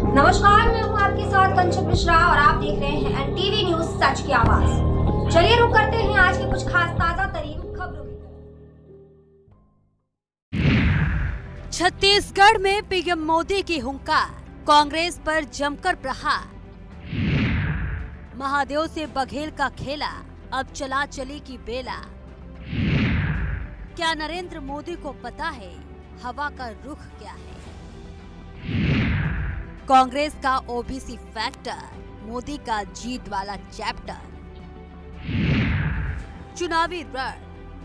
नमस्कार, मैं हूं आपके साथ कंचन मिश्रा और आप देख रहे हैं एनटीवी न्यूज सच की आवाज। चलिए रुक करते हैं आज के कुछ खास ताजा तरीन खबरों की तरफ। छत्तीसगढ़ में पीएम मोदी की हुंकार, कांग्रेस पर जमकर प्रहार। महादेव से बघेल का खेला, अब चला चली की बेला। क्या नरेंद्र मोदी को पता है हवा का रुख क्या है? कांग्रेस का ओबीसी फैक्टर, मोदी का जीत वाला चैप्टर। चुनावी रण,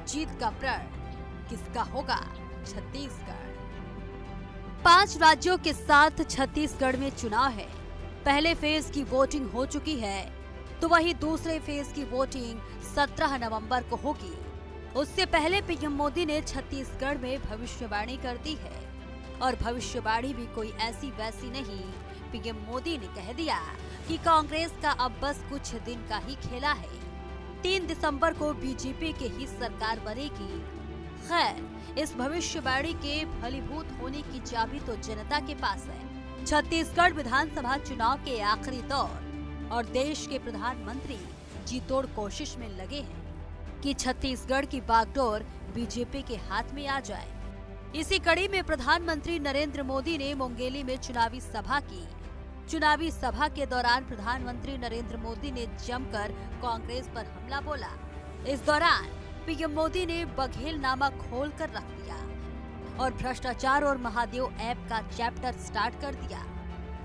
जीत का प्रण किसका होगा? छत्तीसगढ़। 5 राज्यों के साथ छत्तीसगढ़ में चुनाव है। पहले फेज की वोटिंग हो चुकी है, तो वही दूसरे फेज की वोटिंग 17 नवंबर को होगी। उससे पहले पीएम मोदी ने छत्तीसगढ़ में भविष्यवाणी कर दी है, और भविष्यवाणी भी कोई ऐसी वैसी नहीं। पीएम मोदी ने कह दिया कि कांग्रेस का अब बस कुछ दिन का ही खेला है। 3 दिसंबर को बीजेपी की ही सरकार बनेगी। खैर, इस भविष्यवाणी के फलीभूत होने की चाबी तो जनता के पास है। छत्तीसगढ़ विधानसभा चुनाव के आखिरी दौर और देश के प्रधानमंत्री जी तोड़ कोशिश में लगे हैं कि छत्तीसगढ़ की बागडोर बीजेपी के हाथ में आ जाए। इसी कड़ी में प्रधानमंत्री नरेंद्र मोदी ने मुंगेली में चुनावी सभा की। चुनावी सभा के दौरान प्रधानमंत्री नरेंद्र मोदी ने जमकर कांग्रेस पर हमला बोला। इस दौरान पीएम मोदी ने बघेल नामा खोल कर रख दिया और भ्रष्टाचार और महादेव ऐप का चैप्टर स्टार्ट कर दिया।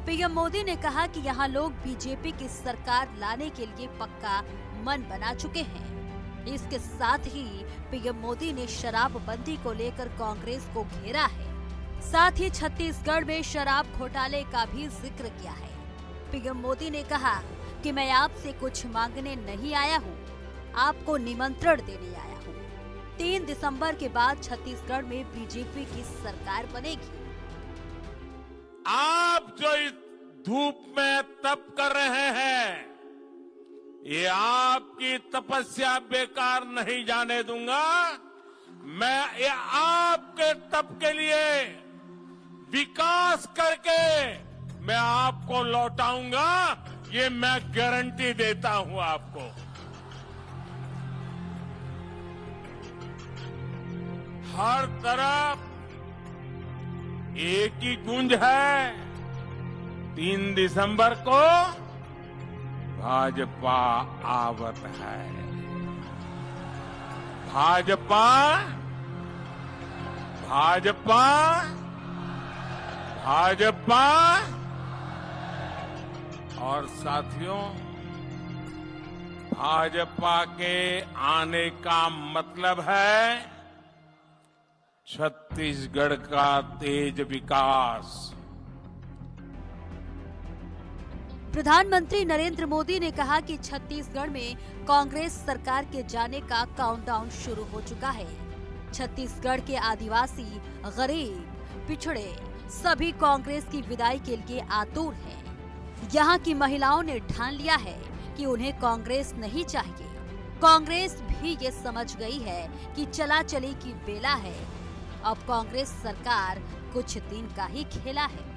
पीएम मोदी ने कहा कि यहाँ लोग बीजेपी की सरकार लाने के लिए पक्का मन बना चुके हैं। इसके साथ ही पीएम मोदी ने शराबबंदी को लेकर कांग्रेस को घेरा है। साथ ही छत्तीसगढ़ में शराब घोटाले का भी जिक्र किया है। पीएम मोदी ने कहा कि मैं आपसे कुछ मांगने नहीं आया हूँ, आपको निमंत्रण देने आया हूँ। 3 दिसंबर के बाद छत्तीसगढ़ में बीजेपी की सरकार बनेगी। आप जो इस धूप में तप कर रहे हैं, ये आपकी तपस्या बेकार नहीं जाने दूंगा। मैं ये आपके तप के लिए विकास करके मैं आपको लौटाऊंगा, ये मैं गारंटी देता हूं आपको। हर तरफ एक ही गूंज है, 3 दिसंबर को भाजपा आवत है। भाजपा भाजपा भाजपा। और साथियों, भाजपा के आने का मतलब है छत्तीसगढ़ का तेज विकास। प्रधानमंत्री नरेंद्र मोदी ने कहा कि छत्तीसगढ़ में कांग्रेस सरकार के जाने का काउंटडाउन शुरू हो चुका है। छत्तीसगढ़ के आदिवासी, गरीब, पिछड़े सभी कांग्रेस की विदाई के लिए आतुर हैं। यहाँ की महिलाओं ने ठान लिया है कि उन्हें कांग्रेस नहीं चाहिए। कांग्रेस भी ये समझ गई है कि चला चली की बेला है। अब कांग्रेस सरकार कुछ दिन का ही खेला है।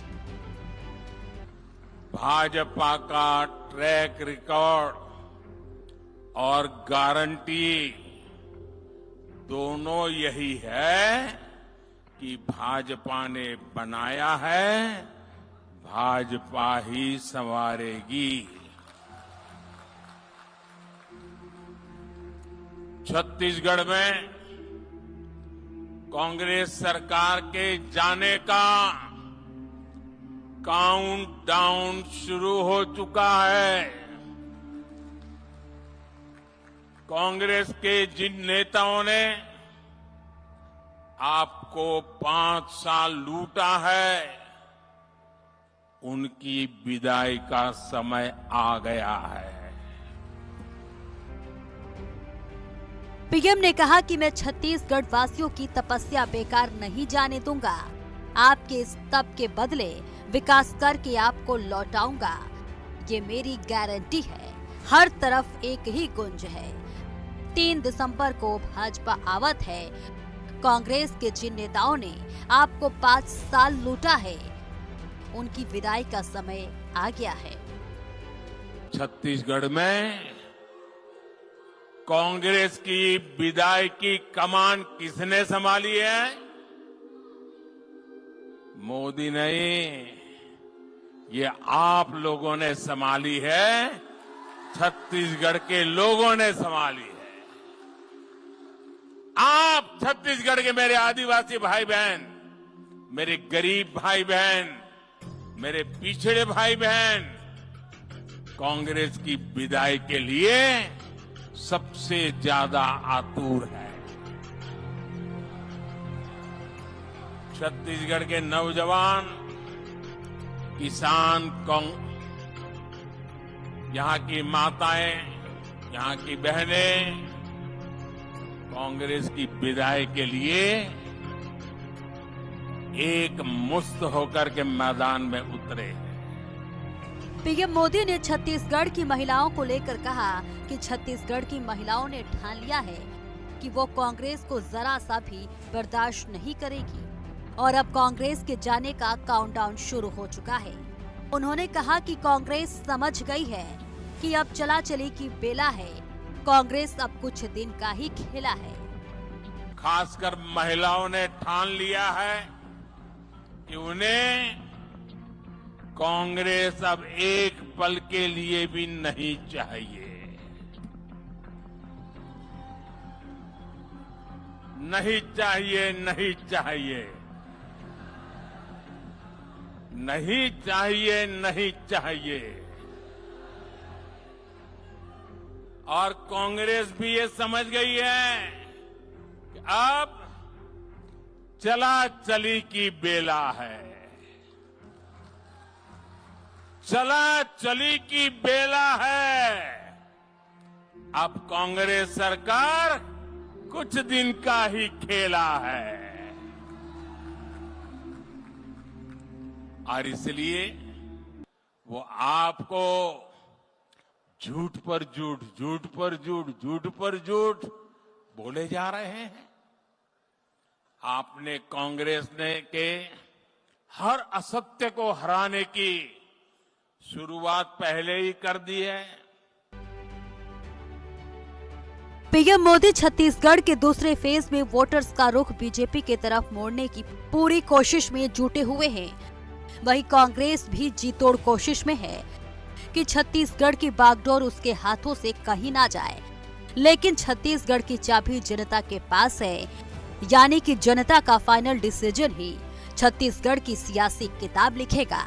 भाजपा का ट्रैक रिकॉर्ड और गारंटी दोनों यही है कि भाजपा ने बनाया है, भाजपा ही संवारेगी। छत्तीसगढ़ में कांग्रेस सरकार के जाने का काउंटडाउन शुरू हो चुका है। कांग्रेस के जिन नेताओं ने आपको 5 साल लूटा है, उनकी विदाई का समय आ गया है। पीएम ने कहा कि मैं छत्तीसगढ़ वासियों की तपस्या बेकार नहीं जाने दूंगा। आपके इस तप के बदले विकास करके आपको लौटाऊंगा, ये मेरी गारंटी है। हर तरफ एक ही गुंज है। 3 दिसंबर को भाजपा आवत है। कांग्रेस के जिन नेताओं ने आपको 5 साल लूटा है, उनकी विदाई का समय आ गया है। छत्तीसगढ़ में कांग्रेस की विदाई की कमान किसने संभाली है? मोदी नहीं, ये आप लोगों ने संभाली है, छत्तीसगढ़ के लोगों ने संभाली है। आप छत्तीसगढ़ के मेरे आदिवासी भाई बहन, मेरे गरीब भाई बहन, मेरे पिछड़े भाई बहन, कांग्रेस की विदाई के लिए सबसे ज्यादा आतुर है। छत्तीसगढ़ के नौजवान, किसान, यहां की माताएं, यहां की बहनें कांग्रेस की विदाई के लिए एक मुस्त होकर के मैदान में उतरे। पीएम मोदी ने छत्तीसगढ़ की महिलाओं को लेकर कहा कि छत्तीसगढ़ की महिलाओं ने ठान लिया है कि वो कांग्रेस को जरा सा भी बर्दाश्त नहीं करेगी और अब कांग्रेस के जाने का काउंटडाउन शुरू हो चुका है। उन्होंने कहा कि कांग्रेस समझ गई है कि अब चला चली की बेला है, कांग्रेस अब कुछ दिन का ही खेला है। खासकर महिलाओं ने ठान लिया है कि उन्हें कांग्रेस अब एक पल के लिए भी नहीं चाहिए। नहीं चाहिए, नहीं चाहिए, नहीं चाहिए, नहीं चाहिए। और कांग्रेस भी ये समझ गई है कि अब चला चली की बेला है, चला चली की बेला है। अब कांग्रेस सरकार कुछ दिन का ही खेला है और इसलिए वो आपको झूठ पर झूठ, झूठ पर झूठ, झूठ पर झूठ बोले जा रहे हैं। आपने कांग्रेस के हर असत्य को हराने की शुरुआत पहले ही कर दी है। पीएम मोदी छत्तीसगढ़ के दूसरे फेज में वोटर्स का रुख बीजेपी की तरफ मोड़ने की पूरी कोशिश में जुटे हुए हैं। वहीं कांग्रेस भी जीतोड़ कोशिश में है कि छत्तीसगढ़ की बागडोर उसके हाथों से कहीं ना जाए। लेकिन छत्तीसगढ़ की चाबी जनता के पास है, यानी कि जनता का फाइनल डिसीजन ही छत्तीसगढ़ की सियासी किताब लिखेगा।